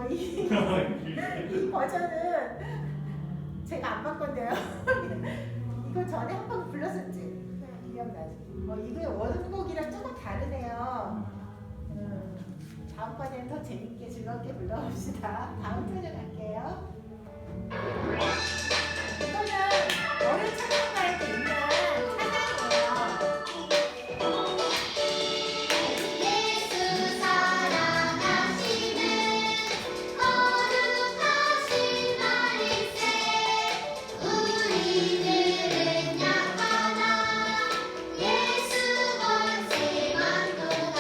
이 버전은 제가 안 바꿨네요. 이거 전에 한 번 불렀었지? 기억나지? 이거 원곡이랑 조금 다르네요. 다음번에는 더 재밌게 즐겁게 불러봅시다. 다음 표정 갈게요. 이거는 어른 찬양가에 있는 찬양이에요. 예수 사랑하시는 거룩하신 말일세 우리들은 약하나 예수 권세만 도다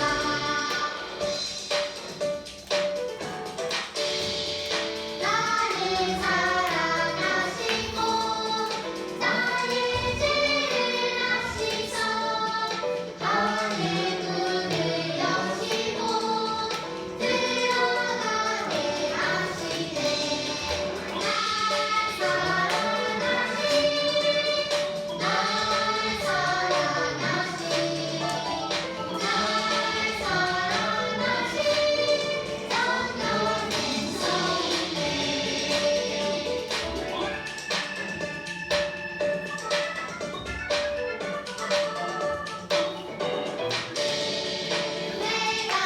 나를 사랑하시고 나의 죄를 아시소 하늘 문을 여시고 들어가게 하시네 날 사랑하시니 날 사랑하시니 성령의 내가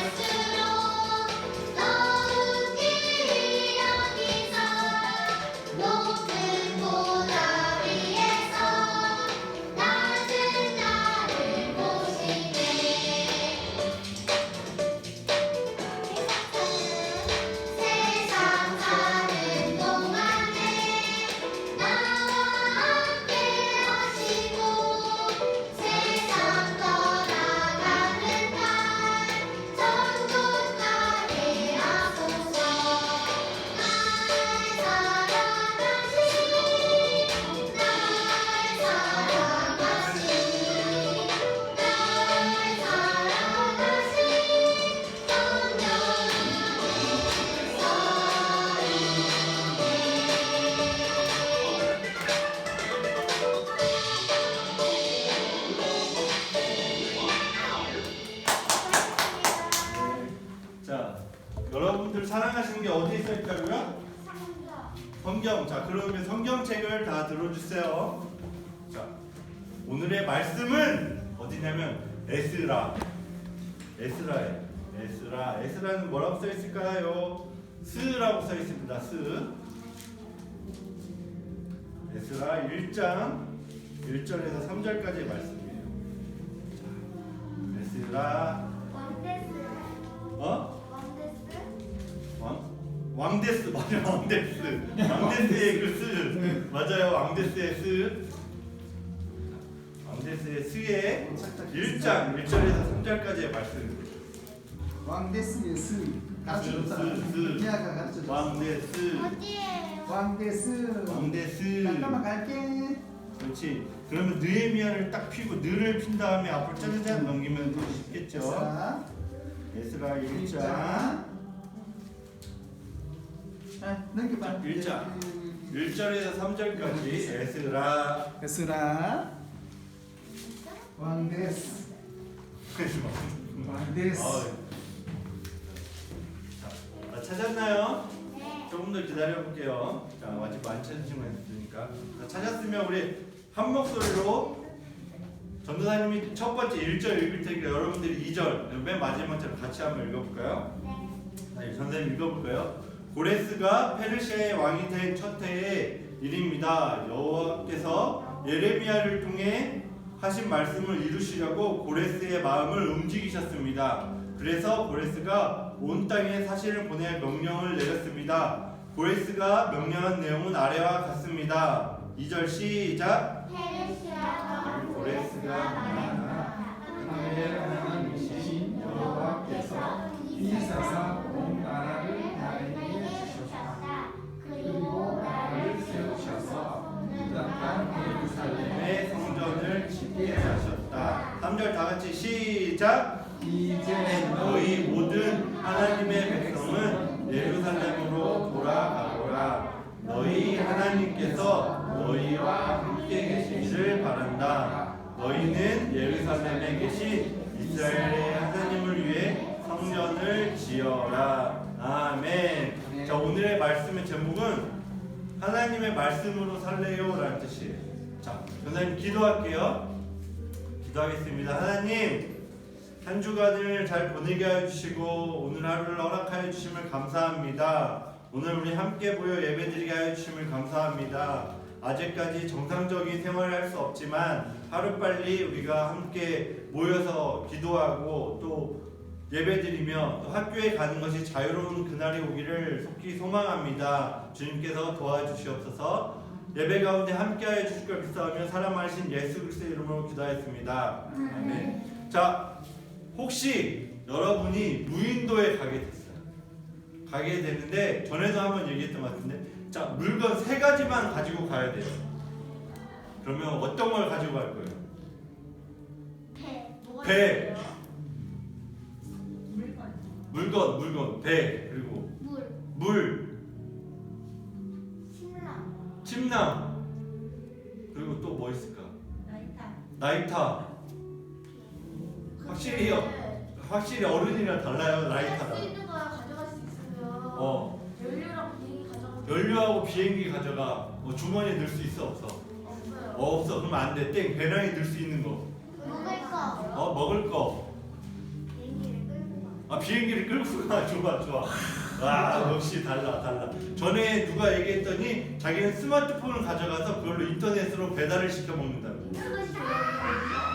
연약할수록 더욱 길이 여기서 높은 보다 위에서 낮은 나를 보시네 세상 사는 동안에 나와 함께 하시고 세상 떠나가는 날 천국 가게 하소서 날 사랑하시니 날 사랑하시니 날 사랑하시니 자, 여러분들 사랑하시는 게 어디에 써 있다고요? 성경. 자, 그러면 성경책을 다 들어주세요. 자, 오늘의 말씀은 어디냐면 에스라. 에스라예요. 에스라. 에스라는 뭐라고 써 있을까요? 스라고 써 있습니다. 스. 에스라 1장 1절에서 3절까지의 말씀이에요. 자, 에스라 왕데스 맞아. 왕데스의 그 스 맞아요. 왕데스의 스 왕데스의 스의 1장 1절에서 3절까지의 말씀. 왕데스의 스 가르쳐줬다. 미아가 가르쳐줬어. 왕데스 어디에요? 왕데스. 왕데스. 잠깐만 갈게. 그렇지. 그러면 느헤미야를 딱 피고 느를 핀 다음에 앞으로 짜자잔 넘기면 더 쉽겠죠. 자, 에스라 1장 자, 넘겨봐. 1장 1절에서 3절까지 에스라. 에스라. 왕데스. 왕데스. 자, 찾았나요? 네. 조금 더 기다려 볼게요. 자, 아직 안 찾으신 분 있으니까. 자, 찾았으면 우리 한 목소리로 전도사님이 첫 번째 1절 읽을 테니까 여러분들이 2절 맨 마지막처럼 같이 한번 읽어볼까요? 네, 선생님 읽어볼까요? 고레스가 페르시아의 왕이 된 첫 해의 일입니다. 여호와께서 예레미야를 통해 하신 말씀을 이루시려고 고레스의 마음을 움직이셨습니다. 그래서 고레스가 온 땅에 사신을 보낼 명령을 내렸습니다. 고레스가 명령한 내용은 아래와 같습니다. 2절 시작. 고레스가 하나님의 하나님이신 여호와께서 이사사 온 나라를 나에게 주셨다. 그리고 나를 세우셔서 유다 땅 예루살렘에 의 성전을 짓게 하셨다. 3절 다 같이 시작. 이제 너희 모든 하나님의 백성은 예루살렘으로 돌아가거라. 너희 하나님께서 너희와 함께 계시기를 바란다. 너희는 예루살렘에 계신 이스라엘의 하나님을 위해 성전을 지어라. 아멘. 자, 오늘의 말씀의 제목은 하나님의 말씀으로 살래요 라는 뜻이에요. 자, 선생님 기도할게요. 기도하겠습니다. 하나님, 한 주간을 잘 보내게 하여 주시고 오늘 하루를 허락하여 주심을 감사합니다. 오늘 우리 함께 모여 예배드리게 하여 주심을 감사합니다. 아직까지 정상적인 생활을 할 수 없지만 하루빨리 우리가 함께 모여서 기도하고 또 예배드리며 또 학교에 가는 것이 자유로운 그날이 오기를 속히 소망합니다. 주님께서 도와주시옵소서. 예배 가운데 함께하여 주실 걸 믿사오며 사랑하신 예수 그리스도의 이름으로 기도하였습니다. 아멘. 자, 혹시 여러분이 무인도에 가게 되는데 전에도 한번 얘기했던 것 같은데, 자, 물건 3가지만 가지고 가야 돼요. 그러면 어떤 걸 가지고 갈 거예요? 배. 물건, 배, 그리고 물, 침낭, 그리고 또 뭐 있을까? 라이터. 확실히 어른이랑 달라요. 라이터랑. 가져갈 수 있으면 연료랑 비행기 가져가. 연료하고 비행기 가져가. 주머니에 넣을 수 있어, 없어? 없어요. 없어. 그러면 안 돼. 땡. 배낭에 넣을 수 있는 거. 먹을 거. 먹을 거. 비행기를 끌고 가. 비행기를 끌고 가. 좋아. 와, 역시 달라. 전에 누가 얘기했더니 자기는 스마트폰을 가져가서 그걸로 인터넷으로 배달을 시켜 먹는다고.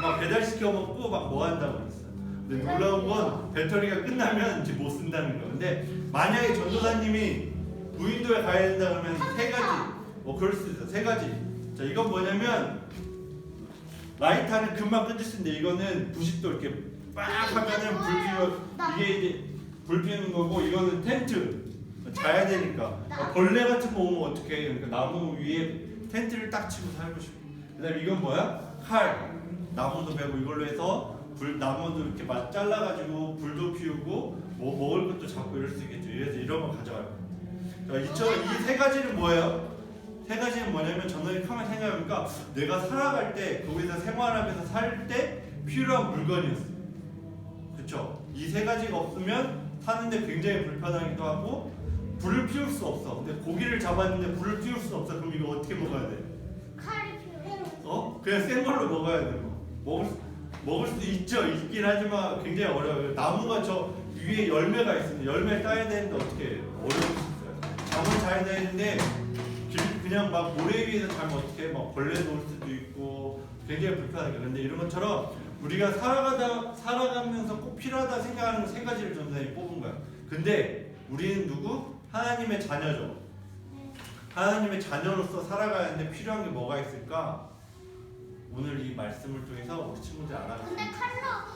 막 배달 시켜 먹고 막 뭐 한다고 그랬어. 근데 놀라운 건 배터리가 끝나면 이제 못 쓴다는 거. 근데 만약에 전도사님이 무인도에 가야 된다 그러면 3가지. 그럴 수 있어. 3가지. 자, 이건 뭐냐면 라이터는 금방 끊을 수 있는데 이거는 90도 이렇게 빡 하면은 이게 이제 불 피우는 거고, 이거는 텐트. 자야 되니까. 벌레 같은 거 오면 어떡해. 그러니까 나무 위에 텐트를 딱 치고 살고 싶어. 그다음에 이건 뭐야? 칼. 나무도 베고 이걸로 해서 나무도 이렇게 잘라가지고 불도 피우고 뭐 먹을 것도 잡고 이럴 수 있겠죠. 그래서 이런 거 가져갈 거예요. 이 3가지는 뭐예요? 3가지는 뭐냐면 저는 가만 생각해보니까 내가 살아갈 때 거기서 생활하면서 살 때 필요한 물건이었어요. 그렇죠? 이 3가지가 없으면 사는데 굉장히 불편하기도 하고 불을 피울 수 없어. 근데 고기를 잡았는데 불을 피울 수 없어. 그럼 이거 어떻게 먹어야 돼? 칼이 필요해. 그냥 생 걸로 먹어야 돼. 먹을 수 있긴 하지만 굉장히 어려워요. 나무가 저 위에 열매가 있습니다. 열매 따야 되는데 어떻게 해요? 어려울 수 있어요. 잠을 자야 되는데 그냥 막 모래 위에서 자면 어떻게 해? 막 벌레 놓을 수도 있고 굉장히 불편하게. 그런데 이런 것처럼 우리가 살아가면서 꼭 필요하다 생각하는 3가지를 전사님이 뽑은 거야. 근데 우리는 누구? 하나님의 자녀죠. 하나님의 자녀로서 살아가야 하는데 필요한 게 뭐가 있을까? 오늘 이 말씀을 통해서 우리 친구들 알아가요. 근데 칼로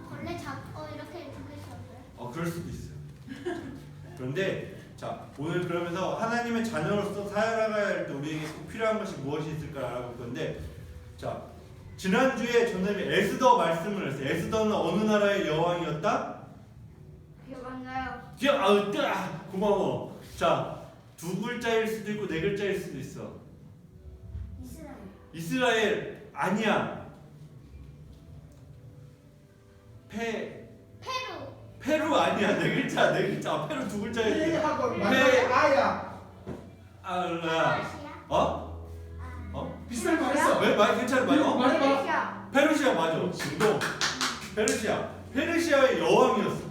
벌레 이렇게 죽일 수 없어요? 그럴 수도 있어요. 그런데 자, 오늘 그러면서 하나님의 자녀로서 살아가야 할 때 우리에게 꼭 필요한 것이 무엇이 있을까 알아볼 건데, 자, 지난주에 전사님이 에스더 말씀을 했어요. 에스더는 어느 나라의 여왕이었다? 기억 안 나요. 고마워. 자, 2글자일 수도 있고 4글자일 수도 있어. 이스라엘 아니야. 페루 아니야. 4글자. 페루 2글자일 때. 비슷한 거 했어. 왜 말 괜찮아 봐요? 말해봐. 페르시아 맞아. 진동. 페르시아의 여왕이었어.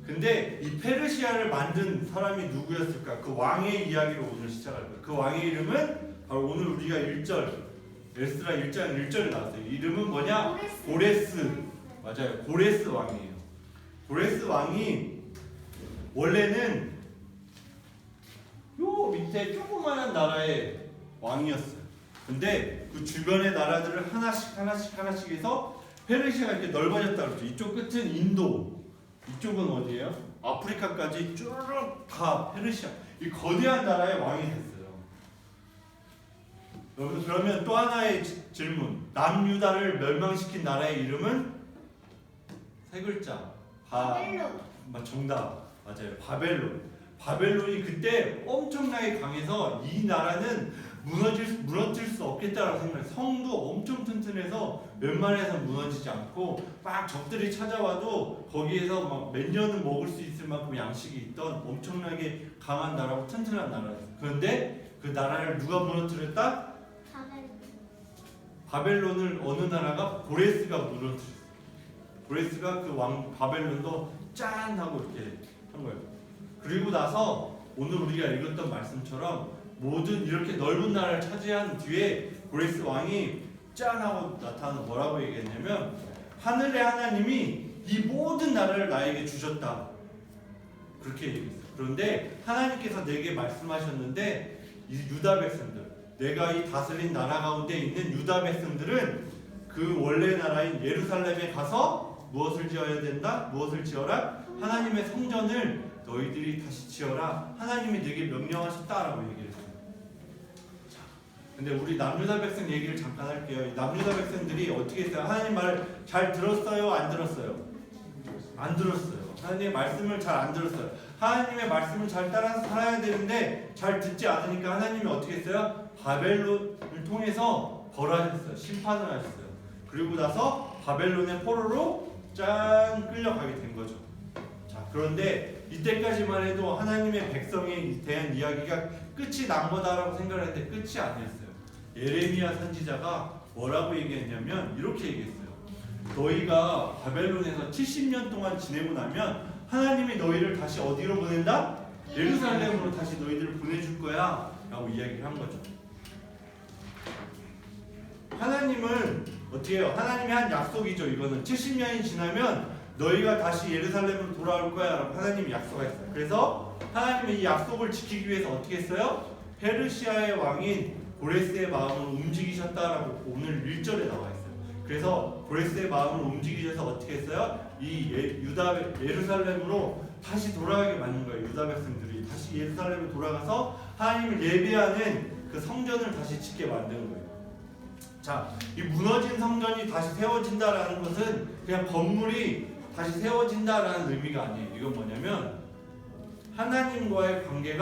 근데 이 페르시아를 만든 사람이 누구였을까? 그 왕의 이야기로 오늘 시작할 거예요. 그 왕의 이름은 바로 오늘 우리가 1절 에스라 1장 1절에 나왔어요. 이름은 뭐냐? 고레스. 맞아요. 고레스 왕이에요. 고레스 왕이 원래는 요 밑에 조그마한 나라의 왕이었어요. 근데 그 주변의 나라들을 하나씩 해서 페르시아가 이렇게 넓어졌다 그러죠. 이쪽 끝은 인도, 이쪽은 어디예요? 아프리카까지 쭉 다 페르시아. 이 거대한 나라의 왕이 됐어요. 여러분, 그러면 또 하나의 질문. 남유다를 멸망시킨 나라의 이름은 세 글자. 바벨론. 정답. 맞아요. 바벨론이 그때 엄청나게 강해서 이 나라는 무너질 수 없겠다라고 생각해요. 성도 엄청 튼튼해서 웬만해서 무너지지 않고 막 적들이 찾아와도 거기에서 막 몇 년은 먹을 수 있을 만큼 양식이 있던 엄청나게 강한 나라고 튼튼한 나라였어요. 그런데 그 나라를 누가 무너뜨렸다? 바벨론. 바벨론을 어느 나라가? 고레스가 무너뜨렸어요. 고레스가 그 왕 바벨론도 짠 하고 이렇게 한 거예요. 그리고 나서 오늘 우리가 읽었던 말씀처럼 모든 이렇게 넓은 나라를 차지한 뒤에 고레스 왕이 짠 하고 나타나서 뭐라고 얘기했냐면 하늘의 하나님이 이 모든 나라를 나에게 주셨다. 그렇게 얘기했어요. 그런데 하나님께서 내게 말씀하셨는데 이 유다 백성들, 내가 이 다스린 나라 가운데 있는 유다 백성들은 그 원래 나라인 예루살렘에 가서 무엇을 지어야 된다? 무엇을 지어라? 하나님의 성전을 너희들이 다시 지어라. 하나님이 내게 명령하셨다라고 얘기를 했어요. 자, 근데 우리 남유다 백성 얘기를 잠깐 할게요. 이 남유다 백성들이 어떻게 했어요? 하나님 말 잘 들었어요? 안 들었어요? 안 들었어요. 하나님의 말씀을 잘 안 들었어요. 하나님의 말씀을 잘 따라서 살아야 되는데 잘 듣지 않으니까 하나님이 어떻게 했어요? 바벨론을 통해서 벌하셨어요. 심판을 하셨어요. 그리고 나서 바벨론의 포로로 짠 끌려가게 된 거죠. 자, 그런데 이때까지만 해도 하나님의 백성에 대한 이야기가 끝이 난 거다라고 생각을 했는데 끝이 아니었어요. 예레미야 선지자가 뭐라고 얘기했냐면 이렇게 얘기했어요. 너희가 바벨론에서 70년 동안 지내고 나면 하나님이 너희를 다시 어디로 보낸다? 예루살렘으로 다시 너희들을 보내줄 거야 라고 이야기를 한 거죠. 하나님은 어떻게 해요? 하나님이 한 약속이죠. 이거는 70년이 지나면 너희가 다시 예루살렘으로 돌아올 거야 라고 하나님이 약속했어요. 그래서 하나님이 이 약속을 지키기 위해서 어떻게 했어요? 페르시아의 왕인 고레스의 마음을 움직이셨다라고 오늘 1절에 나와 있어요. 그래서 고레스의 마음을 움직이셔서 어떻게 했어요? 이 예루살렘으로 다시 돌아가게 만든 거예요. 유다 백성들이 다시 예루살렘에 돌아가서 하나님을 예배하는 그 성전을 다시 짓게 만든 거예요. 자, 이 무너진 성전이 다시 세워진다라는 것은 그냥 건물이 다시 세워진다라는 의미가 아니에요. 이건 뭐냐면 하나님과의 관계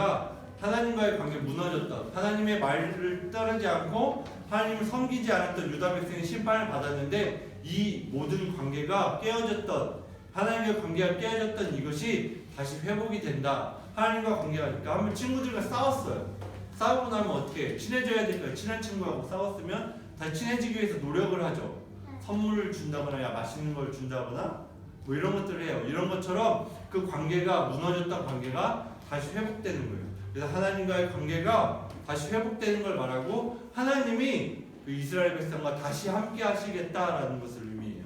무너졌다. 하나님의 말을 따르지 않고 하나님을 섬기지 않았던 유다 백성이 심판을 받았는데 이 모든 관계가 깨어졌던 하나님과 관계가 깨어졌던 이것이 다시 회복이 된다. 하나님과 관계가 그러니까 한번 친구들과 싸웠어요. 싸우고 나면 어떻게 해? 친해져야 될까요? 친한 친구하고 싸웠으면 다시 친해지기 위해서 노력을 하죠. 선물을 준다거나 야 맛있는 걸 준다거나 뭐 이런 것들을 해요. 이런 것처럼 그 관계가 무너졌던 관계가 다시 회복되는 거예요. 그래서 하나님과의 관계가 다시 회복되는 걸 말하고 하나님이 그 이스라엘 백성과 다시 함께 하시겠다라는 것을 의미해요.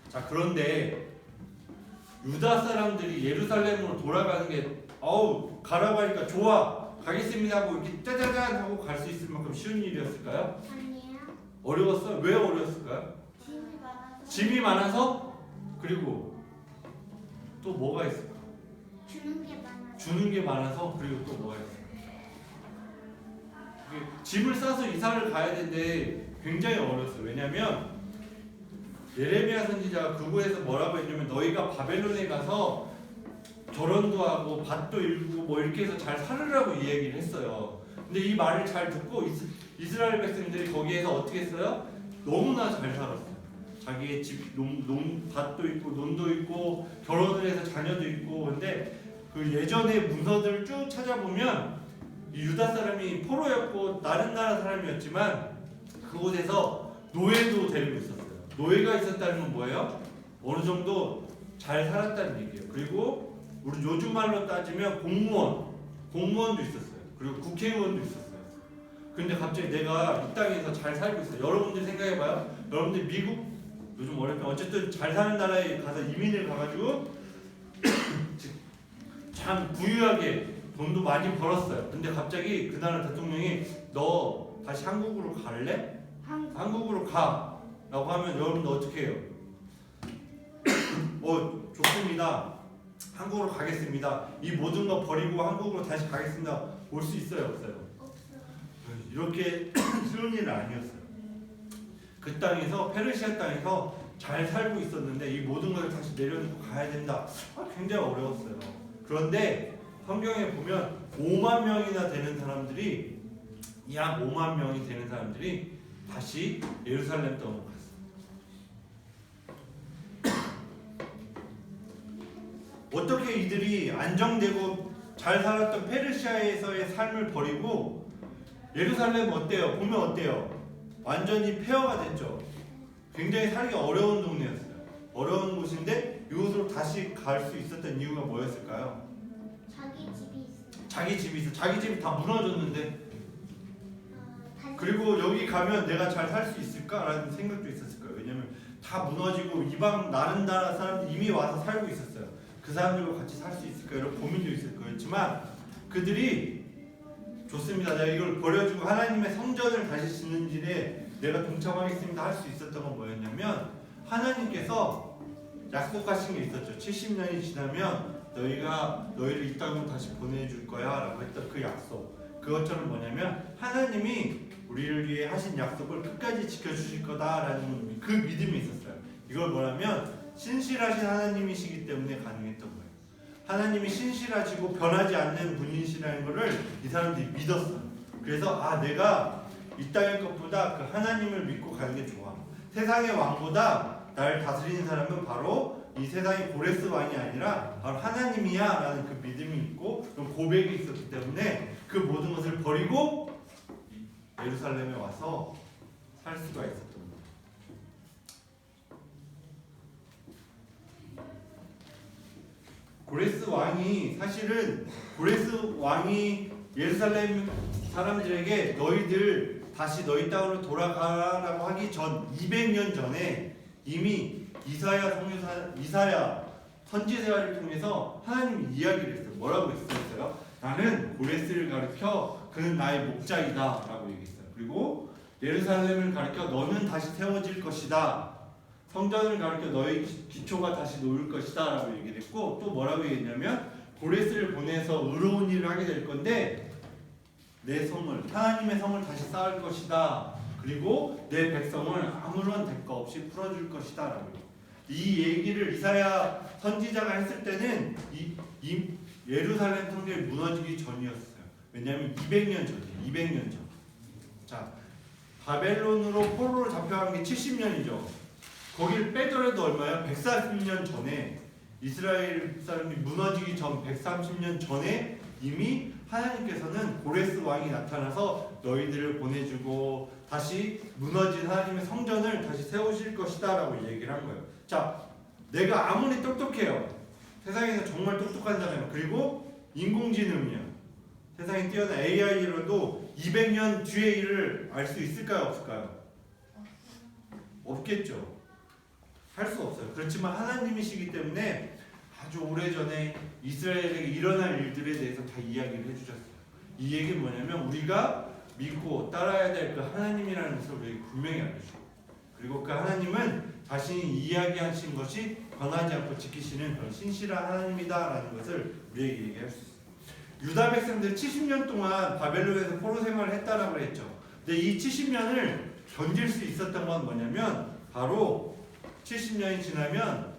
자, 그런데 유다 사람들이 예루살렘으로 돌아가는 게 가라고 하니까 좋아 가겠습니다 하고 이렇게 짜자잔 하고 갈 수 있을 만큼 쉬운 일이었을까요? 아니에요. 어려웠어요? 왜 어려웠을까요? 짐이 많아서. 짐이 많아서 그리고 또 뭐가 있을까? 주는 게 많아서. 그리고 또 뭐가 있을까? 짐을 싸서 이사를 가야 되는데 굉장히 어려웠어요. 왜냐하면 예레미야 선지자가 그곳에서 뭐라고 했냐면 너희가 바벨론에 가서 결혼도 하고 밭도 일구고 뭐 이렇게 해서 잘 살으라고 이 얘기를 했어요. 근데 이 말을 잘 듣고 이스라엘 백성들이 거기에서 어떻게 했어요? 너무나 잘 살았어요. 자기의 집, 밭도 있고 논도 있고 결혼을 해서 자녀도 있고. 근데 그 예전의 문서들을 쭉 찾아보면 이 유다 사람이 포로였고 다른 나라 사람이었지만 그곳에서 노예도 데리고 있었어요. 노예가 있었다는 건 뭐예요? 어느 정도 잘 살았다는 얘기예요. 그리고 우리 요즘 말로 따지면 공무원도 있었어요. 그리고 국회의원도 있었어요. 근데 갑자기 내가 이 땅에서 잘 살고 있어요. 여러분들 생각해봐요. 여러분들 미국 요즘 어렵게 어쨌든 잘 사는 나라에 가서 이민을 가가지고 참 부유하게 돈도 많이 벌었어요. 근데 갑자기 그 나라 대통령이 너 다시 한국으로 갈래? 한국으로 가 라고 하면 여러분들 어떻게 해요? 좋습니다. 한국으로 가겠습니다. 이 모든 거 버리고 한국으로 다시 가겠습니다. 올 수 있어요? 없어요? 이렇게 쉬운 일은 아니었어요. 그 땅에서 페르시아 땅에서 잘 살고 있었는데 이 모든 것을 다시 내려놓고 가야 된다. 굉장히 어려웠어요. 그런데 성경에 보면 5만 명이나 되는 사람들이 약 5만 명이 되는 사람들이 다시 예루살렘 떠나고 갔어요. 어떻게 이들이 안정되고 잘 살았던 페르시아에서의 삶을 버리고 예루살렘 어때요? 보면 어때요? 완전히 폐허가 됐죠. 굉장히 살기 어려운 동네였어요. 어려운 곳인데 이곳으로 다시 갈 수 있었던 이유가 뭐였을까요? 자기 집이 있어요. 자기 집이 있어. 자기 집이 다 무너졌는데 단지 그리고 여기 가면 내가 잘 살 수 있을까라는 생각도 있었을 거예요. 왜냐면 다 무너지고 이방 다른 나라 사람들 이미 와서 살고 있었어요. 그 사람들과 같이 살 수 있을까 이런 고민도 있을 거였지만 그들이 좋습니다. 내가 이걸 버려주고 하나님의 성전을 다시 짓는 일에 내가 동참하겠습니다 할 수 있었던 건 뭐였냐면 하나님께서 약속하신 게 있었죠. 70년이 지나면 너희가 너희를 이 땅으로 다시 보내줄 거야 라고 했던 그 약속. 그것처럼 뭐냐면 하나님이 우리를 위해 하신 약속을 끝까지 지켜주실 거다라는 그 믿음이 있었어요. 이걸 뭐냐면 신실하신 하나님이시기 때문에 가능했던 거예요. 하나님이 신실하시고 변하지 않는 분이시라는 것을 이 사람들이 믿었어요. 그래서 내가 이 땅의 것보다 그 하나님을 믿고 가는 게 좋아. 세상의 왕보다 나를 다스리는 사람은 바로 이 세상의 고레스 왕이 아니라 바로 하나님이야 라는 그 믿음이 있고 그런 고백이 있었기 때문에 그 모든 것을 버리고 예루살렘에 와서 살 수가 있었던 거예요. 고레스 왕이 사실은 고레스 왕이 예루살렘 사람들에게 너희들 다시 너희 땅으로 돌아가라고 하기 전 200년 전에 이미 이사야 선지자를 통해서 하나님이 이야기를 했어요. 뭐라고 했어요? 나는 고레스를 가리켜 그는 나의 목자이다 라고 얘기했어요. 그리고 예루살렘을 가리켜 너는 다시 세워질 것이다. 성전을 가리켜 너의 기초가 다시 놓을 것이다 라고 얘기를 했고 또 뭐라고 얘기했냐면 고레스를 보내서 의로운 일을 하게 될 건데 내 성을 하나님의 성을 다시 쌓을 것이다. 그리고 내 백성을 아무런 대가 없이 풀어줄 것이다 라고 이 얘기를 이사야 선지자가 했을 때는 이 예루살렘 성전이 무너지기 전이었어요. 왜냐하면 200년 전이에요. 200년 전. 자, 바벨론으로 포로로 잡혀간 게 70년이죠. 거기를 빼더라도 얼마야? 140년 전에 이스라엘 사람이 무너지기 전 130년 전에 이미 하나님께서는 고레스 왕이 나타나서 너희들을 보내주고 다시 무너진 하나님의 성전을 다시 세우실 것이다 라고 얘기를 한 거예요. 자, 내가 아무리 똑똑해요. 세상에서 정말 똑똑한 사람이에요. 그리고 인공지능이야. 세상에 뛰어난 AI로도 200년 뒤의 일을 알 수 있을까요? 없을까요? 없겠죠. 할 수 없어요. 그렇지만 하나님이시기 때문에 아주 오래전에 이스라엘에게 일어날 일들에 대해서 다 이야기를 해주셨어요. 이 얘기는 뭐냐면 우리가 믿고 따라야 될 그 하나님이라는 것을 우리에게 분명히 알려주고 그리고 그 하나님은 자신이 이야기하신 것이 변하지 않고 지키시는 그런 신실한 하나님이다라는 것을 우리에게 얘기할 수 있어요. 유다 백성들 70년 동안 바벨론에서 포로 생활을 했다라고 했죠. 근데 이 70년을 견딜 수 있었던 건 뭐냐면 바로 70년이 지나면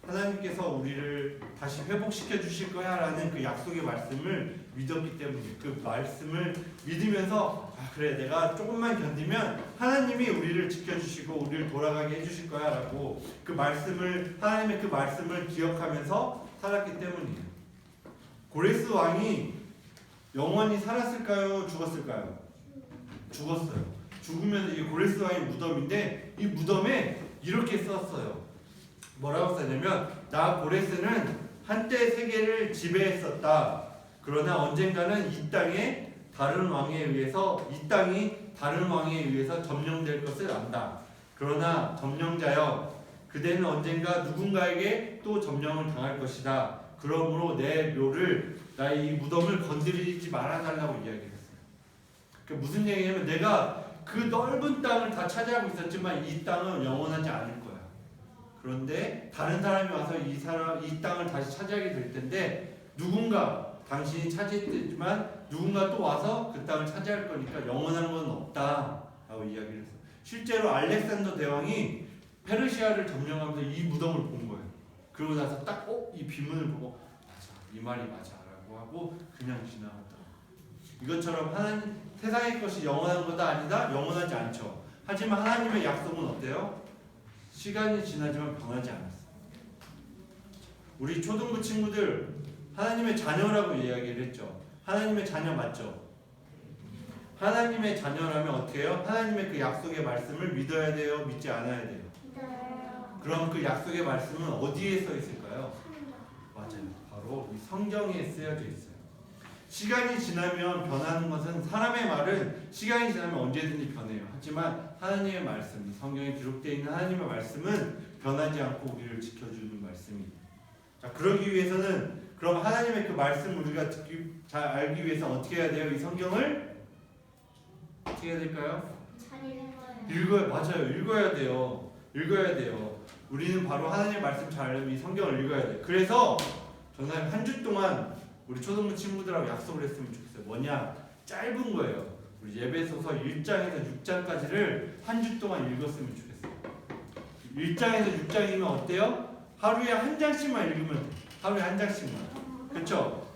하나님께서 우리를 다시 회복시켜 주실 거야 라는 그 약속의 말씀을 믿었기 때문에 그 말씀을 믿으면서 그래 내가 조금만 견디면 하나님이 우리를 지켜주시고 우리를 돌아가게 해주실 거야 라고 그 말씀을 하나님의 그 말씀을 기억하면서 살았기 때문이에요. 고레스 왕이 영원히 살았을까요? 죽었을까요? 죽었어요. 죽으면 이게 고레스 왕의 무덤인데 이 무덤에 이렇게 썼어요. 뭐라고 썼냐면 나 고레스는 한때 세계를 지배했었다. 그러나 언젠가는 이 땅이 다른 왕에 의해서 점령될 것을 안다. 그러나 점령자여 그대는 언젠가 누군가에게 또 점령을 당할 것이다. 그러므로 내 묘를 나의 이 무덤을 건드리지 말아달라고 이야기했어요. 그 무슨 얘기냐면 내가 그 넓은 땅을 다 차지하고 있었지만 이 땅은 영원하지 않을 거야. 그런데 다른 사람이 와서 이 땅을 다시 차지하게 될 텐데 누군가 당신이 차지했지만 누군가 또 와서 그 땅을 차지할 거니까 영원한 건 없다 라고 이야기를 했어요. 실제로 알렉산더 대왕이 페르시아를 점령하면서 이 무덤을 본 거예요. 그러고 나서 딱 이 비문을 보고 맞아, 이 말이 맞아라고 하고 그냥 지나갔다. 이것처럼 하나님 세상의 것이 영원한 거다 아니다? 영원하지 않죠. 하지만 하나님의 약속은 어때요? 시간이 지나지만 변하지 않았어요. 우리 초등부 친구들 하나님의 자녀라고 이야기를 했죠. 하나님의 자녀 맞죠? 하나님의 자녀라면 어떻게 해요? 하나님의 그 약속의 말씀을 믿어야 돼요? 믿지 않아야 돼요? 믿어요. 그럼 그 약속의 말씀은 어디에 써 있을까요? 맞아요. 바로 이 성경에 쓰여져 있어요. 시간이 지나면 변하는 것은 사람의 말은 시간이 지나면 언제든지 변해요. 하지만 하나님의 말씀, 이 성경에 기록되어 있는 하나님의 말씀은 변하지 않고 우리를 지켜주는 말씀입니다. 자, 그러기 위해서는 그럼 하나님의 그 말씀 우리가 잘 알기 위해서 어떻게 해야 돼요? 이 성경을 어떻게 해야 될까요? 잘 읽어요. 읽어야 맞아요. 읽어야 돼요. 읽어야 돼요. 우리는 바로 하나님의 말씀 잘 알려면 이 성경을 읽어야 돼요. 그래서 저는 한 주 동안 우리 초등부 친구들하고 약속을 했으면 좋겠어요. 뭐냐? 짧은 거예요. 우리 예배소서 1장에서 6장까지를 한 주 동안 읽었으면 좋겠어요. 1장에서 6장이면 어때요? 하루에 한 장씩만 읽으면 돼. 하루에 한 장씩만. 그렇죠?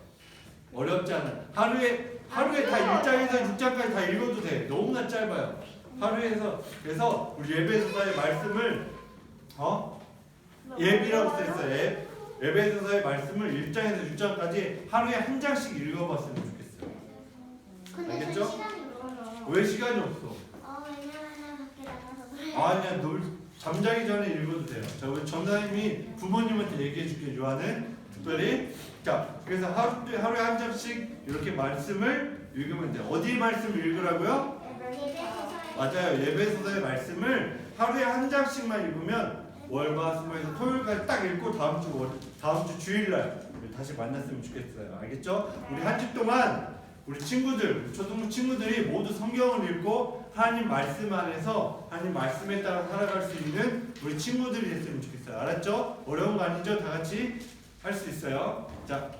어렵지 않아요. 하루에 다 1장에서 6장까지 다 읽어도 돼. 너무나 짧아요. 하루에서 그래서 우리 예배소서의 말씀을 앱이라고 써있어요. 예배소서의 말씀을 1장에서 6장까지 하루에 한 장씩 읽어봤으면 좋겠어요. 근데 알겠죠? 저 시간이 없어요. 왜 시간이 없어? 왜냐면은 밖에 나가서 그래요. 아니야, 잠자기 전에 읽어도 돼요. 자, 우리 전사님이 부모님한테 얘기해 줄게, 요한은 특별히. 자, 그래서 하루에 한 장씩 이렇게 말씀을 읽으면 돼요. 어디 말씀을 읽으라고요? 예배소서에 맞아요. 예배소서의 말씀을 하루에 한 장씩만 읽으면 월화수목에서 토요일까지 딱 읽고 다음 주 주일날 다시 만났으면 좋겠어요. 알겠죠? 우리 한 주 동안 우리 친구들, 초등부 친구들이 모두 성경을 읽고 하나님 말씀 안에서 하나님 말씀에 따라 살아갈 수 있는 우리 친구들이 됐으면 좋겠어요. 알았죠? 어려운 거 아니죠? 다 같이 할 수 있어요. 자,